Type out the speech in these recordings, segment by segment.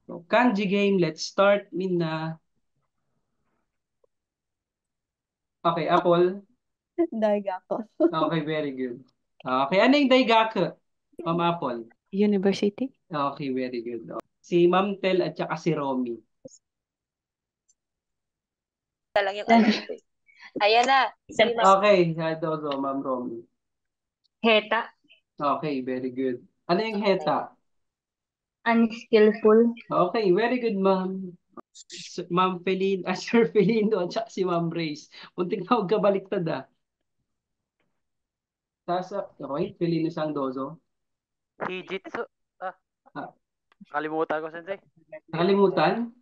So, kanji game, let's start. Mina. Okay, Apple. Daigako. Okay, very good. Okay, ano yung Daigaku? Ma'am Apple. University? Okay, very good. Si Ma'am Tel at saka si Romy. Lang yung alam ko. Ayan na. Si Okay, dozo, Ma'am Romy. Heta. Okay, very good. Ano yung heta? Unskillful. Okay, very good, Ma'am. Ma'am Felino, Sir Felino at saka si Ma'am Grace. Muntik na huwag kabaliktad ah. Okay, Felino sang dozo. Hijitsu. Ah, Kalimutan ko, Sensei. nakalimutan?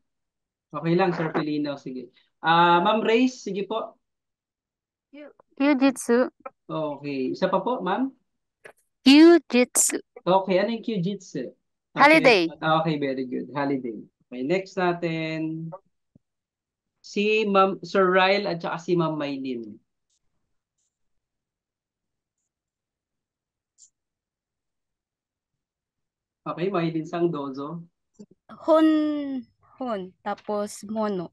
Okay lang, Sir Felino. Sige. Ma'am Grace, sige po. Kyujitsu. Okay. Isa pa po, ma'am? Kyujitsu. Okay, ano yung Kyujitsu? Okay. Holiday. Okay, very good. Holiday. Okay, next natin. Si Ma'am Sir Ryle at saka si Ma'am Maylin. Okay, Maylin sang dozo. Hon. Tapos mono.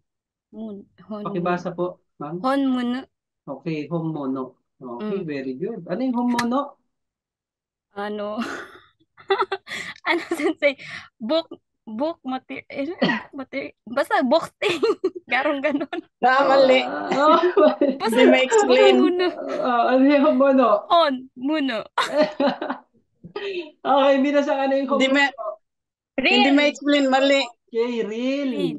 Pakibasa po, ma'am. Honmono. Okay, homono. Okay, very good. Ano yung homono? Ano? Ano sensei? Book material. Basta boxing. Garong ganon. Mali. Basta Hindi ma-explain. Honmono. Ano yung homono? Honmono. Okay, binasa ka na yung homono. Hindi ma-explain. Mali. Okay, real.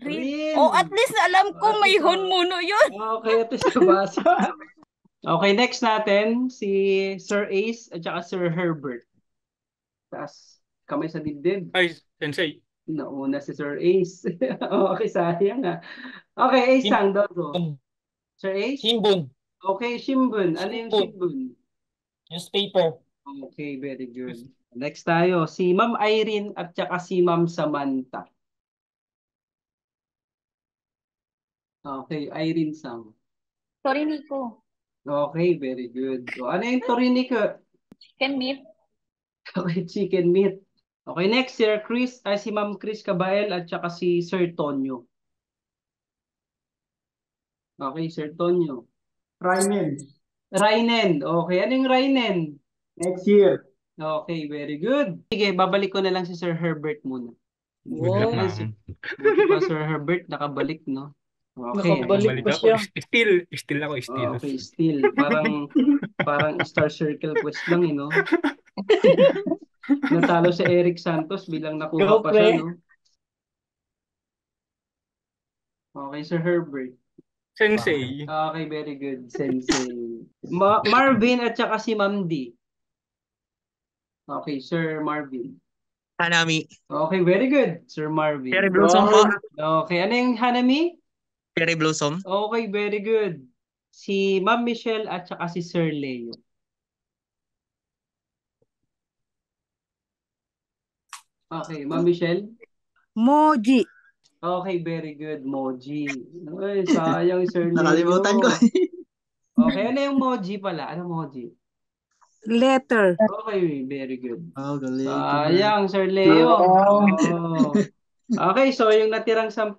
Real. Oh, at least alam ko may honmono yun. Okay, ito siya basa. Okay, next natin, si Sir Ace at saka Sir Herbert. Taas, kamay sa dibdib. Ay, Sensei. Nauna si Sir Ace. Okay, sayang ah. Okay, Ace sang dozo. Sir Ace? Shimbun. Okay, Shimbun. Ano yung Shimbun? Newspaper. Okay, very good. Next tayo, si Ma'am Irene at saka si Ma'am Samantha. Okay, Irene sang. Torinico. Okay, very good. So, ano yung Torinico? Chicken meat. Okay, chicken meat. Okay, next, Sir Chris, si Ma'am Chris Cabael at saka si Sir Tonyo. Okay, Sir Tonyo. Rainen. Rainen. Okay, ano yung Rainen? Next year. Okay, very good. Sige, babalik ko na lang si Sir Herbert muna. Good luck, ma'am. Buti pa, Sir Herbert, nakabalik, no? Okay. Nakabalik pa siya. Still ako, still. Okay, still. Parang Star Circle quest lang, no? Natalo si Eric Santos bilang nakuha pa siya, no? Okay, Sir Herbert. Sensei. Okay, very good, Sensei. Marvin at saka si Ma'am D. Okay, Sir Marvin. Hanami. Okay, very good, Sir Marvin. Cherry Blossom po. Okay, ano yung Hanami? Cherry Blossom. Okay, very good. Si Ma'am Michelle at saka si Sir Leo. Okay, Ma'am Michelle? Moji. Okay, very good, Moji. Ay, sayang, Sir Leo. Nakalimutan ko. Okay, ano yung Moji pala? Ano Moji? Letter. Okay, very good. Oh, galing. Sayang, Sir Leo. Oh. Okay, so yung natirang 10,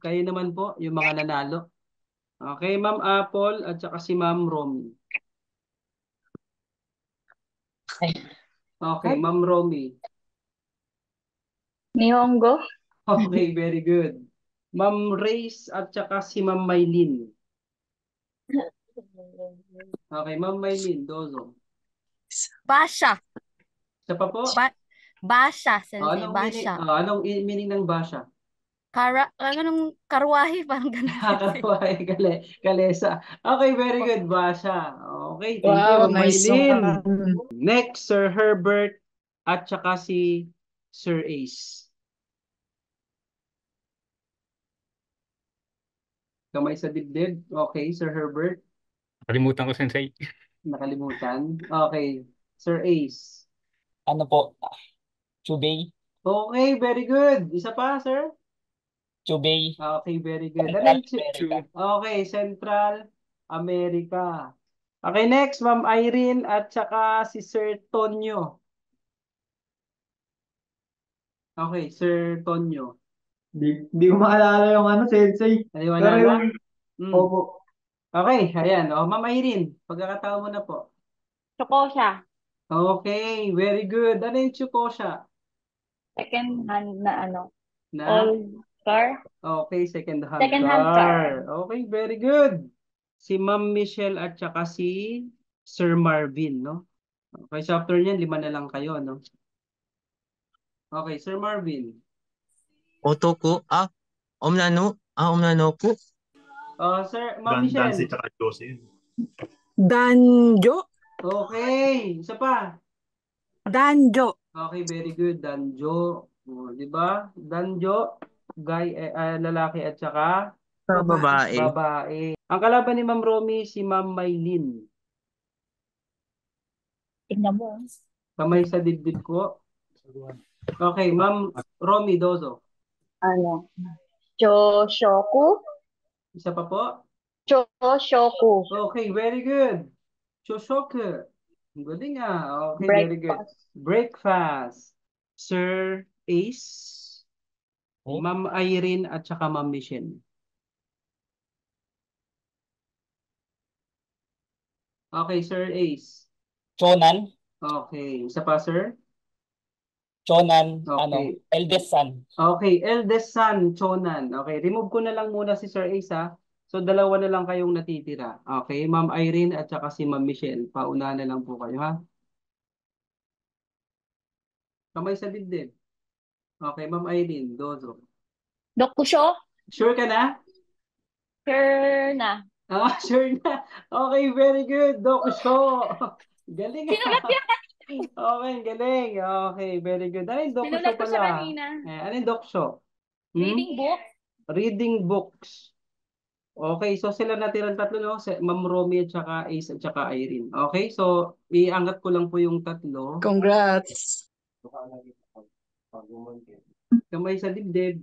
kayo naman po, yung mga nanalo. Okay, Ma'am Apple at saka si Ma'am Romy. Okay, Ma'am Romy. Nihongo. Okay, very good. Ma'am Race at saka si Ma'am Maylin. Okay, Ma'am Maylin, dozo. Basha. Isa pa po? Basha, sensei. Basha. Anong meaning ng basha? Anong karwahe, parang ganun. Karwahe, kalesa. Okay, very good, basha. Okay, thank Wow, you, nice Maylin. one. Next, Sir Herbert at saka si Sir Ace. Kamay sa dibdib. Okay, Sir Herbert. Nakalimutan ko, Sensei. Nakalimutan. Okay, Sir Ace. Ano po? Chubay. Okay, very good. Isa pa, sir? Chubay. Okay, very good. Okay, Central America. Okay, next, Ma'am Irene at saka si Sir Tonyo. Okay, Sir Tonyo. Di ko maalala yung ano, Sensei. Ay, wala Pero na? yung, Mm. opo. Okay, ayan. O, Ma'am Irene, pagkakataon mo na po. Chokosha. Okay, very good. Ano yung chukosha? Second hand na ano. Na? Old car. Okay, second hand Second hand car. Okay, very good. Si Ma'am Michelle at saka si Sir Marvin, no? Okay, so after niyan, 5 na lang kayo, no? Okay, Sir Marvin. Otoko. Omnano. Omnano po. Sir, Ma'am Michelle. Danjo. Okay, isa pa. Danjo. Okay, very good. Danjo. Di ba? Danjo, lalaki at saka Sa babae. babae. Ang kalaban ni Ma'am Romy, si Ma'am Maylin. Tignan mo. Kamay sa dibdib ko. Okay, Ma'am Romy Dozo. Ano? Choshoku. Isa pa po. Choshoku. Okay, very good. Choshoku. Ang galing ah. Okay, very good. Breakfast. Sir Ace, Ma'am Irene at saka Ma'am Michelle. Okay, Sir Ace. Chonan. Okay, isa pa, sir? Chonan. Okay. Eldest son. Okay, eldest son, Chonan. Okay, remove ko na lang muna si Sir Ace, ha? So, 2 na lang kayong natitira. Okay, Ma'am Irene at saka si Ma'am Michelle. Pauna na lang po kayo, ha? Kamay sa dibdib. Okay, Ma'am Irene, Dozo. Dokusho. Sure ka na? Sure na. Sure na. Okay, very good. Dokusho. Galing. Sinulat niya. Okay, galing. Okay, very good. Ano yung dokusho Sinulat ko siya pala? kanina. Ano yung dokusho? Reading book. Reading books. Okay, so sila natirang 3, no? Ma'am Romy at saka Ace at saka Irene. Okay, so iangat ko lang po yung 3. Congrats. Kamay sa dibdib.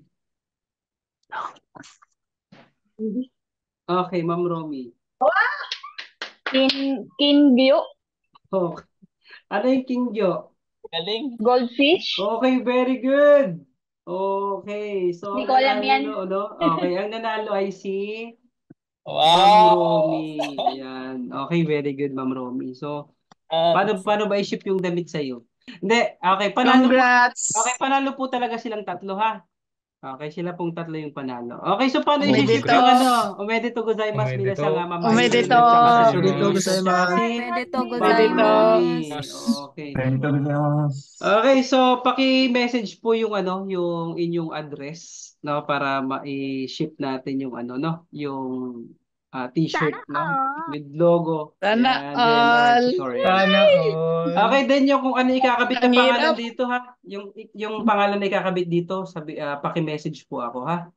Okay, Ma'am Romy. Kinbyo. Okay. Ano yung Kingyo? Galing. Goldfish. Okay, very good. Okay, so Hindi ko alam yan. no? Okay, ang nanalo ay si Ma'am Wow. Romy. Ayan. Okay, very good, Ma'am Romy. So, paano ba i-ship yung damit sa'yo? Hindi, okay, panalo po. Congrats. Okay, panalo po talaga silang 3, ha? Okay, sila pong 3 yung panalo. Okay, so paano i-ship Omedeto. yung ano? Omedeto gozaimasu minasan nga, Ma'am Irene. Omedeto. At saka si Omedeto Romy. gozaimasu. Omedeto Ma'am gozaimasu. Romy. Okay. Okay, so paki-message po yung yung inyong address, no, para ma-ship natin yung no, yung t-shirt, no, with logo. Sana Yan, all. sorry. Sana all. Okay, then yung kung ano ikakabit na Ang pangalan hirap. dito, ha, yung pangalan na ikakabit dito, paki-message po ako, ha.